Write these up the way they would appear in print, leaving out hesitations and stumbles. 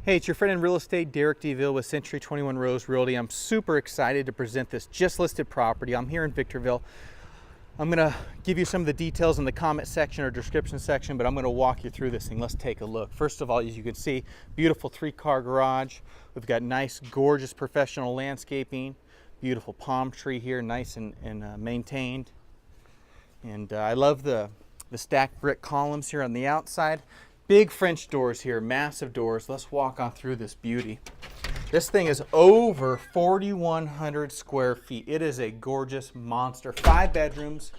Hey, it's your friend in real estate, Derek DeVille with Century 21 Rose Realty. I'm super excited to present this just listed property. I'm here in Victorville. I'm gonna give you some of the details in the comment section or description section, but I'm gonna walk you through this thing. Let's take a look. First of all, as you can see, beautiful 3-car garage. We've got nice, gorgeous professional landscaping, beautiful palm tree here, nice and maintained. And I love the stacked brick columns here on the outside. Big French doors here, massive doors. Let's walk on through this beauty. This thing is over 4,100 square feet. It is a gorgeous monster. 5 bedrooms,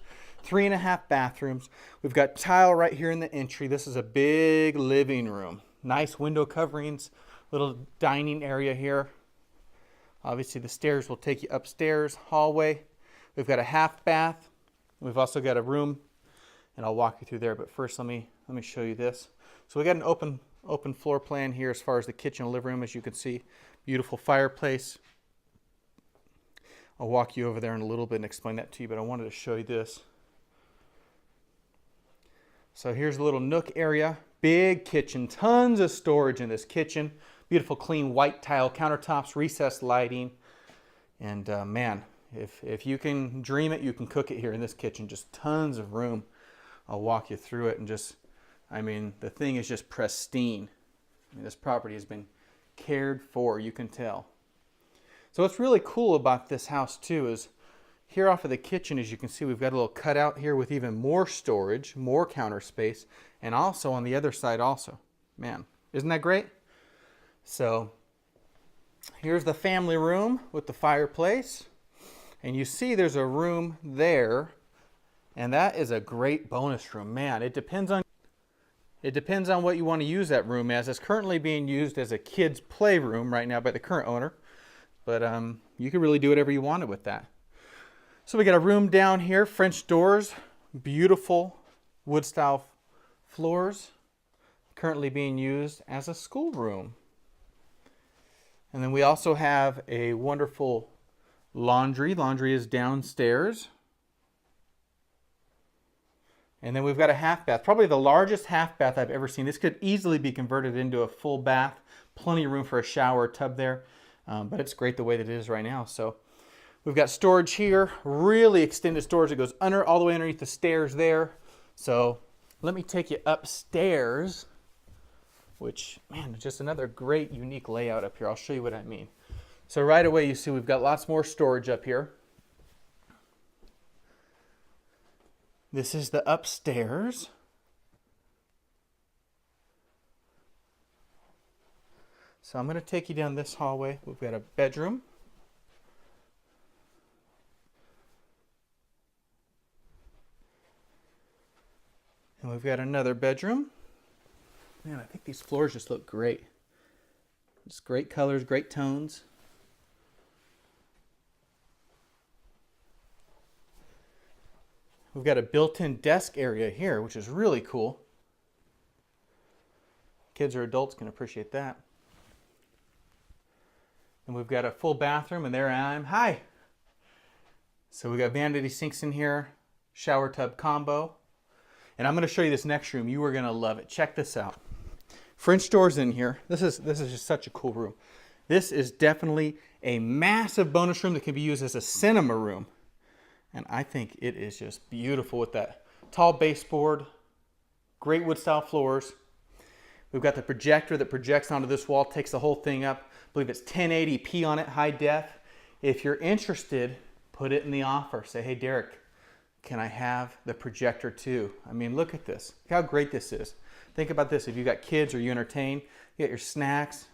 3.5 bathrooms. We've got tile right here in the entry. This is a big living room. Nice window coverings, little dining area here. Obviously the stairs will take you upstairs, hallway. We've got a half bath. We've also got a room, and I'll walk you through there. But first, let me show you this. So we got an open floor plan here as far as the kitchen and living room, as you can see. Beautiful fireplace. I'll walk you over there in a little bit and explain that to you, but I wanted to show you this. So here's a little nook area. Big kitchen, tons of storage in this kitchen. Beautiful clean white tile countertops, recessed lighting. And man, if you can dream it, you can cook it here in this kitchen. Just tons of room. I'll walk you through it and just, I mean, the thing is just pristine. I mean, this property has been cared for, you can tell. So what's really cool about this house too is here off of the kitchen, as you can see, we've got a little cutout here with even more storage, more counter space, and also on the other side also. Man, isn't that great? So here's the family room with the fireplace. And you see there's a room there, and that is a great bonus room. Man, it depends on what you want to use that room as. It's currently being used as a kid's playroom right now by the current owner, but you can really do whatever you wanted with that. So we got a room down here, French doors, beautiful wood style floors, currently being used as a schoolroom. And then we also have a wonderful laundry. Laundry is downstairs. And then we've got a half bath, probably the largest half bath I've ever seen. This could easily be converted into a full bath. Plenty of room for a shower, tub there. But it's great the way that it is right now. So we've got storage here, really extended storage that goes all the way underneath the stairs there. So let me take you upstairs, which, man, just another great unique layout up here. I'll show you what I mean. So right away you see we've got lots more storage up here. This is the upstairs. So I'm going to take you down this hallway. We've got a bedroom. And we've got another bedroom. Man, I think these floors just look great. Just great colors, great tones. We've got a built-in desk area here, which is really cool. Kids or adults can appreciate that. And we've got a full bathroom, and there I am. Hi! So we got vanity sinks in here, shower tub combo. And I'm going to show you this next room. You are going to love it. Check this out. French doors in here. This is just such a cool room. This is definitely a massive bonus room that can be used as a cinema room. And I think it is just beautiful with that tall baseboard, great wood style floors. We've got the projector that projects onto this wall, takes the whole thing up. I believe it's 1080p on it, high def. If you're interested, put it in the offer. Say, hey, Derek, can I have the projector too? I mean, look at this. Look how great this is. Think about this. If you've got kids or you entertain, you got your snacks,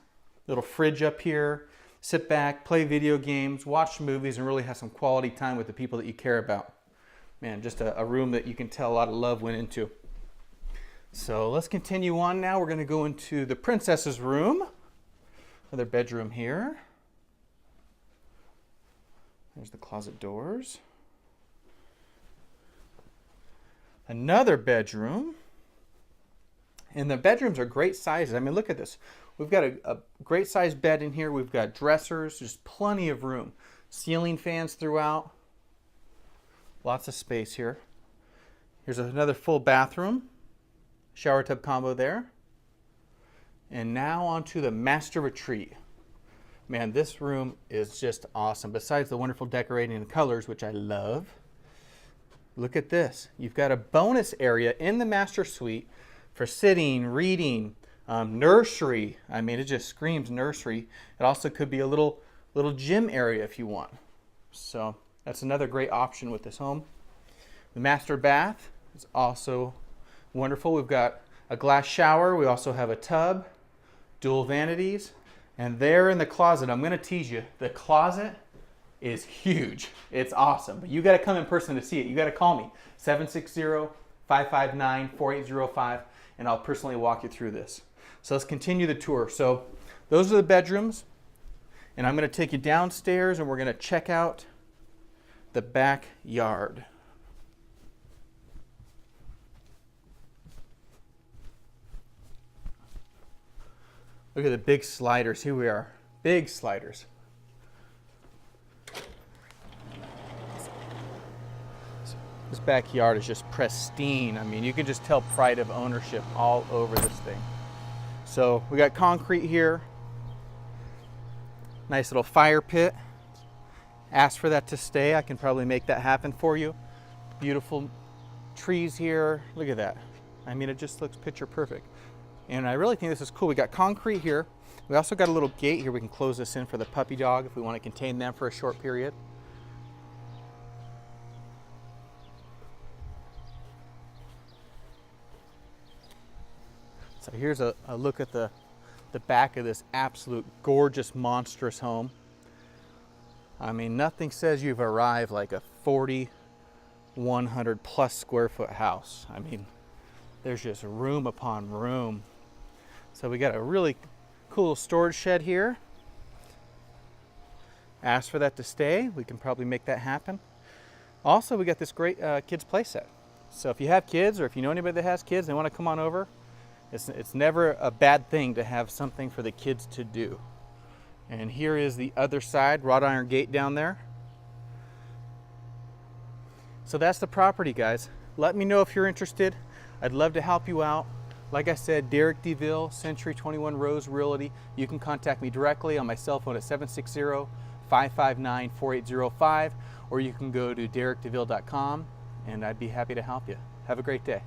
little fridge up here. Sit back, play video games, watch movies, and really have some quality time with the people that you care about. Man, just a room that you can tell a lot of love went into. So let's continue on now. We're going to go into the princess's room. Another bedroom here. There's the closet doors. Another bedroom. And the bedrooms are great sizes. I mean, look at this. We've got a great sized bed in here. We've got dressers, just plenty of room. Ceiling fans throughout. Lots of space here. Here's another full bathroom. Shower tub combo there. And now onto the master retreat. Man, this room is just awesome. Besides the wonderful decorating and colors, which I love, look at this. You've got a bonus area in the master suite for sitting, reading, nursery. I mean, it just screams nursery. It also could be a little gym area if you want. So that's another great option with this home. The master bath is also wonderful. We've got a glass shower. We also have a tub, dual vanities, and there in the closet, I'm going to tease you, the closet is huge. It's awesome, but you got to come in person to see it. You got to call me, 760-559-4805, and I'll personally walk you through this. So let's continue the tour. So those are the bedrooms, and I'm going to take you downstairs, and we're going to check out the backyard. Look at the big sliders. Here we are. Big sliders. This backyard is just pristine. I mean, you can just tell pride of ownership all over this thing. So we got concrete here. Nice little fire pit. Ask for that to stay. I can probably make that happen for you. Beautiful trees here. Look at that. I mean, it just looks picture perfect. And I really think this is cool. We got concrete here. We also got a little gate here. We can close this in for the puppy dog if we want to contain them for a short period. So here's a look at the back of this absolute gorgeous, monstrous home. I mean, nothing says you've arrived like a 4,100 plus square foot house. I mean, there's just room upon room. So we got a really cool storage shed here. Ask for that to stay. We can probably make that happen. Also, we got this great kids play set. So if you have kids, or if you know anybody that has kids, they want to come on over, it's never a bad thing to have something for the kids to do. And here is the other side, wrought iron gate down there. So that's the property, guys. Let me know if you're interested. I'd love to help you out. Like I said, Derek DeVille, Century 21 Rose Realty. You can contact me directly on my cell phone at 760-559-4805, or you can go to derekdeville.com, and I'd be happy to help you. Have a great day.